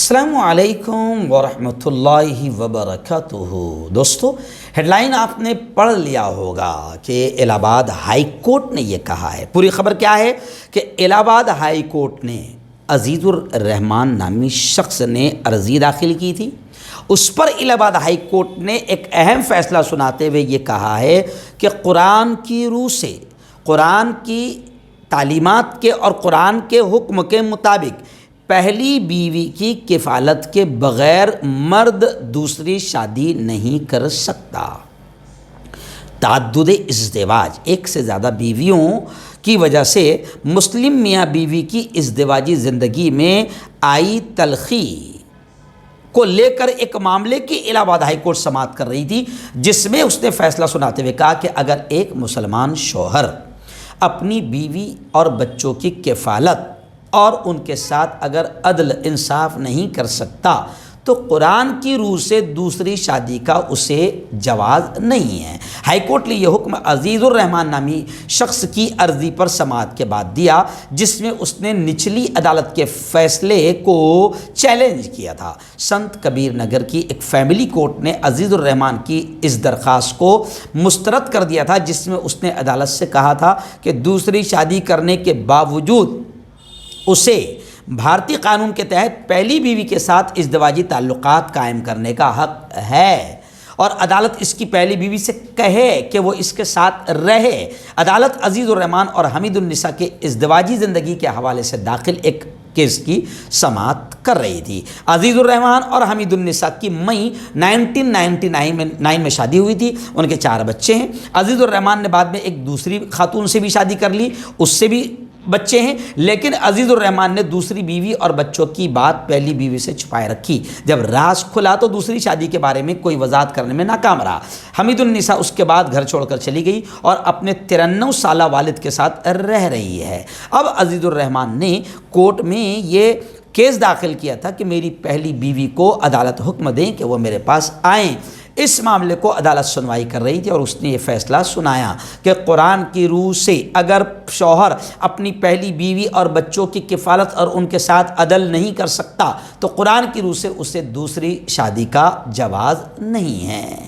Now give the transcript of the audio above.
السلام علیکم ورحمۃ اللہ وبرکاتہ۔ دوستو، ہیڈ لائن آپ نے پڑھ لیا ہوگا کہ الہ آباد ہائی کورٹ نے یہ کہا ہے۔ پوری خبر کیا ہے کہ الہ آباد ہائی کورٹ نے عزیز الرحمان نامی شخص نے عرضی داخل کی تھی، اس پر الہ آباد ہائی کورٹ نے ایک اہم فیصلہ سناتے ہوئے یہ کہا ہے کہ قرآن کی روح سے، قرآن کی تعلیمات کے اور قرآن کے حکم کے مطابق پہلی بیوی کی کفالت کے بغیر مرد دوسری شادی نہیں کر سکتا۔ تعدد ازدواج، ایک سے زیادہ بیویوں کی وجہ سے مسلم میاں بیوی کی ازدواجی زندگی میں آئی تلخی کو لے کر ایک معاملے کی الہ آباد ہائی کورٹ سماعت کر رہی تھی، جس میں اس نے فیصلہ سناتے ہوئے کہا کہ اگر ایک مسلمان شوہر اپنی بیوی اور بچوں کی کفالت اور ان کے ساتھ اگر عدل انصاف نہیں کر سکتا تو قرآن کی روح سے دوسری شادی کا اسے جواز نہیں ہے۔ ہائی کورٹ نے یہ حکم عزیز الرحمان نامی شخص کی عرضی پر سماعت کے بعد دیا، جس میں اس نے نچلی عدالت کے فیصلے کو چیلنج کیا تھا۔ سنت کبیر نگر کی ایک فیملی کورٹ نے عزیز الرحمان کی اس درخواست کو مسترد کر دیا تھا، جس میں اس نے عدالت سے کہا تھا کہ دوسری شادی کرنے کے باوجود اسے بھارتی قانون کے تحت پہلی بیوی کے ساتھ ازدواجی تعلقات قائم کرنے کا حق ہے، اور عدالت اس کی پہلی بیوی سے کہے کہ وہ اس کے ساتھ رہے۔ عدالت عزیز الرحمان اور حمید النساء کے ازدواجی زندگی کے حوالے سے داخل ایک کیس کی سماعت کر رہی تھی۔ عزیز الرحمان اور حمید النساء کی مئی 1999 میں شادی ہوئی تھی، ان کے 4 بچے ہیں۔ عزیز الرحمان نے بعد میں ایک دوسری خاتون سے بھی شادی کر لی، اس سے بھی بچے ہیں، لیکن عزیز الرحمان نے دوسری بیوی اور بچوں کی بات پہلی بیوی سے چھپائے رکھی۔ جب راز کھلا تو دوسری شادی کے بارے میں کوئی وضاحت کرنے میں ناکام رہا۔ حمید النساء اس کے بعد گھر چھوڑ کر چلی گئی اور اپنے 93 سالہ والد کے ساتھ رہ رہی ہے۔ اب عزیز الرحمان نے کورٹ میں یہ کیس داخل کیا تھا کہ میری پہلی بیوی کو عدالت حکم دیں کہ وہ میرے پاس آئیں۔ اس معاملے کو عدالت سنوائی کر رہی تھی اور اس نے یہ فیصلہ سنایا کہ قرآن کی روح سے اگر شوہر اپنی پہلی بیوی اور بچوں کی کفالت اور ان کے ساتھ عدل نہیں کر سکتا تو قرآن کی روح سے اسے دوسری شادی کا جواز نہیں ہے۔